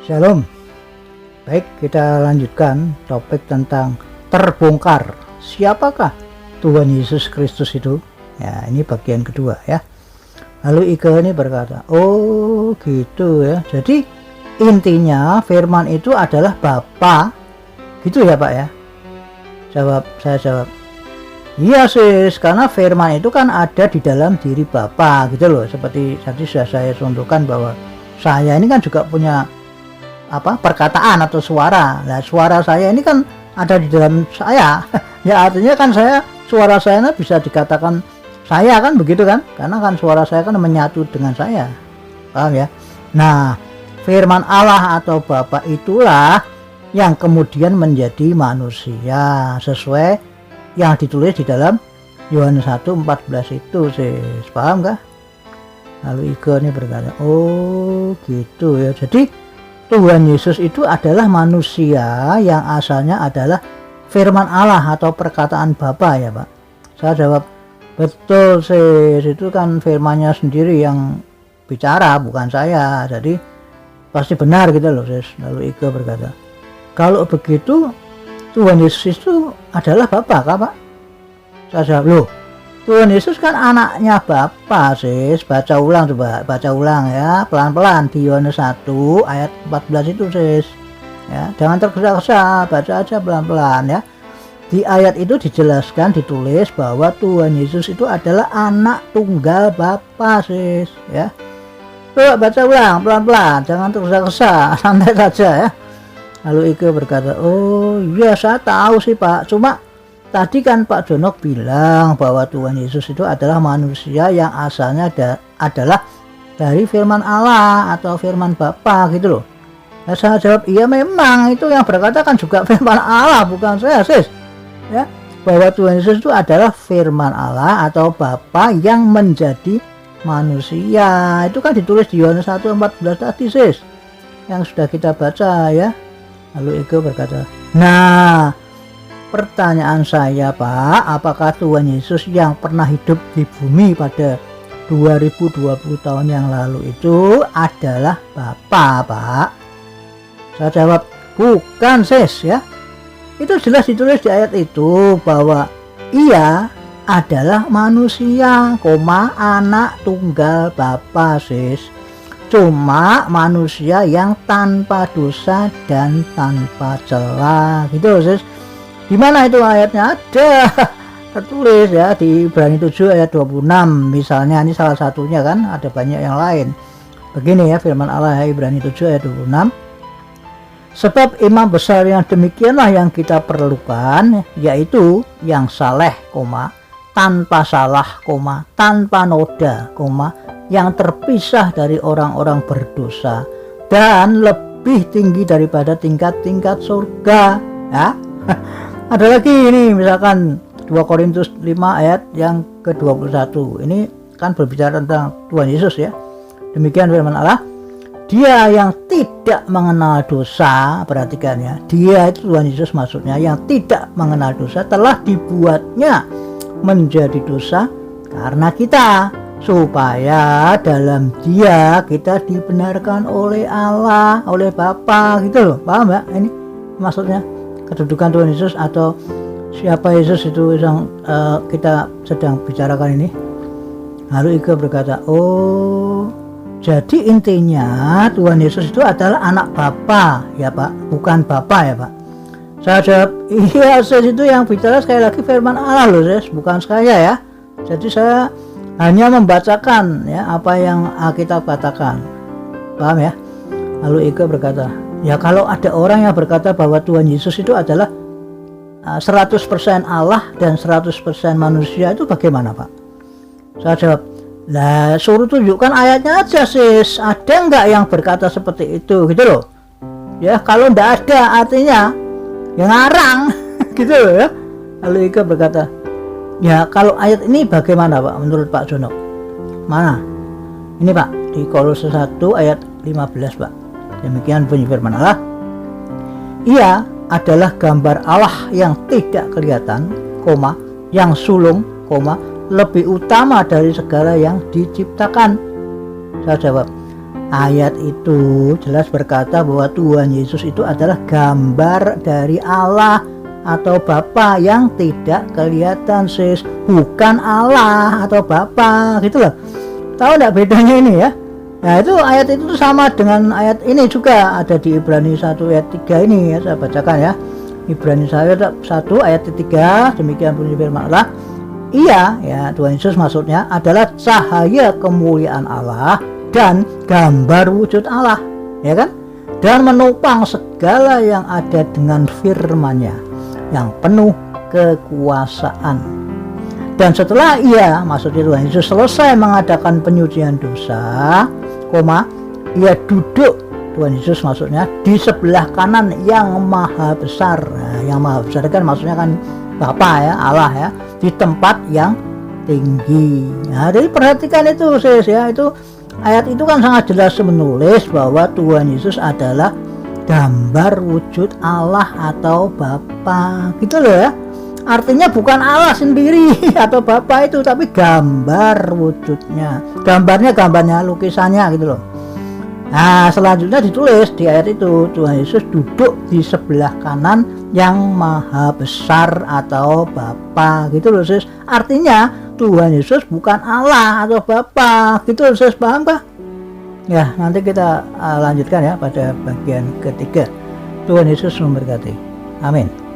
Shalom. Baik, kita lanjutkan topik tentang terbongkar. Siapakah Tuhan Yesus Kristus itu? Ya, ini bagian kedua ya. Lalu Ike ini berkata, oh gitu ya. Jadi intinya firman itu adalah Bapa. Gitu ya Pak ya? Saya jawab. Iya sis, karena firman itu kan ada di dalam diri Bapa gitu loh. Seperti tadi sudah saya contohkan bahwa saya ini kan juga punya perkataan atau suara. Nah, suara saya ini kan ada di dalam saya. Ya artinya kan suara saya bisa dikatakan saya kan begitu kan? Karena kan suara saya kan menyatu dengan saya. Paham ya? Nah, firman Allah atau Bapa itulah yang kemudian menjadi manusia sesuai yang ditulis di dalam Yohanes 1:14 itu sis. Paham kah? Lalu Ike ini berkata, oh gitu ya. Jadi Tuhan Yesus itu adalah manusia yang asalnya adalah firman Allah atau perkataan Bapa ya Pak. Saya jawab, betul sis, itu kan firmannya sendiri yang bicara, bukan saya. Jadi pasti benar gitu loh sis. Lalu Ike berkata, kalau begitu Tuhan Yesus itu adalah Bapa kah Pak? Saya jawab, loh Tuhan Yesus kan anaknya Bapa sis. Baca ulang coba, baca ulang ya, pelan-pelan di Yohanes 1 ayat 14 itu sis ya, jangan tergesa-gesa, baca aja pelan-pelan ya. Di ayat itu dijelaskan, ditulis bahwa Tuhan Yesus itu adalah anak tunggal Bapa sis ya. Coba baca ulang pelan-pelan, jangan tergesa-gesa, santai saja ya. Lalu Ike berkata, oh iya saya tahu sih Pak, cuma tadi kan Pak Jonok bilang bahwa Tuhan Yesus itu adalah manusia yang asalnya adalah dari firman Allah atau firman Bapa gitu loh. Nah, saya jawab, iya memang itu yang berkata kan juga firman Allah, bukan saya sis ya, bahwa Tuhan Yesus itu adalah firman Allah atau Bapa yang menjadi manusia. Itu kan ditulis di Yohanes 1:14 tadi sis, yang sudah kita baca ya. Lalu Ike berkata, nah pertanyaan saya Pak, apakah Tuhan Yesus yang pernah hidup di bumi pada 2020 tahun yang lalu itu adalah Bapa Pak? Saya jawab, bukan sis ya. Itu jelas ditulis di ayat itu bahwa ia adalah manusia, anak tunggal Bapa sis. Cuma manusia yang tanpa dosa dan tanpa celah gitu sis. Di mana itu ayatnya? Ada tertulis ya di Ibrani 7 ayat 26 misalnya, ini salah satunya kan, ada banyak yang lain. Begini ya firman Allah ya, Ibrani 7 ayat 26. Sebab imam besar yang demikianlah yang kita perlukan, yaitu yang saleh, tanpa salah, tanpa noda, yang terpisah dari orang-orang berdosa dan lebih tinggi daripada tingkat-tingkat surga ya. Ada lagi ini misalkan 2 Korintus 5 ayat yang ke-21. Ini kan berbicara tentang Tuhan Yesus ya. Demikian firman Allah, dia yang tidak mengenal dosa, perhatikan ya, dia itu Tuhan Yesus maksudnya, yang tidak mengenal dosa telah dibuatnya menjadi dosa karena kita, supaya dalam dia kita dibenarkan oleh Allah, oleh Bapa gitu loh. Paham ya? Ini maksudnya kedudukan Tuhan Yesus atau siapa Yesus itu yang kita sedang bicarakan ini. Lalu Ike berkata, oh jadi intinya Tuhan Yesus itu adalah anak Bapa ya Pak, bukan Bapa ya Pak. Saya jawab, iya sis, itu yang bicara sekali lagi firman Allah loh sis, bukan saya ya. Jadi saya hanya membacakan ya apa yang Alkitab katakan. Paham ya? Lalu Ike berkata, ya kalau ada orang yang berkata bahwa Tuhan Yesus itu adalah 100% Allah dan 100% manusia, itu bagaimana Pak? Saya jawab, lah suruh tunjukkan ayatnya aja sis, ada nggak yang berkata seperti itu gitu loh ya. Kalau nggak ada artinya yang ngarang gitu loh ya. Lalu Ike berkata, ya kalau ayat ini bagaimana Pak menurut Pak Jonok? Mana? Ini Pak, di Kolose 1 ayat 15 Pak. Demikian bunyi firman Allah, ia adalah gambar Allah yang tidak kelihatan, yang sulung, lebih utama dari segala yang diciptakan. Saya jawab, Ayat itu jelas berkata bahwa Tuhan Yesus itu adalah gambar dari Allah atau Bapa yang tidak kelihatan, sis. Bukan Allah atau Bapa, gitu loh. Tahu enggak bedanya ini ya? Nah, itu ayat itu sama dengan ayat ini juga ada di Ibrani 1 ayat 3 ini ya, saya bacakan ya. Ibrani 1 ayat 3, demikian bunyi firman Allah. Ia, ya Tuhan Yesus maksudnya, adalah cahaya kemuliaan Allah dan gambar wujud Allah, ya kan? Dan menopang segala yang ada dengan firman-Nya yang penuh kekuasaan. Dan setelah ia, maksudnya Tuhan Yesus, selesai mengadakan penyucian dosa, ia duduk, Tuhan Yesus maksudnya, di sebelah kanan yang maha besar. Nah, yang maha besar kan maksudnya kan Bapa ya, Allah ya, di tempat yang tinggi. Nah, jadi perhatikan itu, sis ya, itu ayat itu kan sangat jelas menulis bahwa Tuhan Yesus adalah gambar wujud Allah atau Bapa, gitu loh ya. Artinya bukan Allah sendiri atau Bapa itu, tapi gambar wujudnya, gambarnya lukisannya, gitu loh. Nah, selanjutnya ditulis di ayat itu, Tuhan Yesus duduk di sebelah kanan yang maha besar atau Bapa, gitu loh, sis. Artinya Tuhan Yesus bukan Allah atau Bapa, gitu loh, sis. Paham Pak? Ya, nanti kita lanjutkan ya pada bagian ketiga. Tuhan Yesus memberkati. Amin.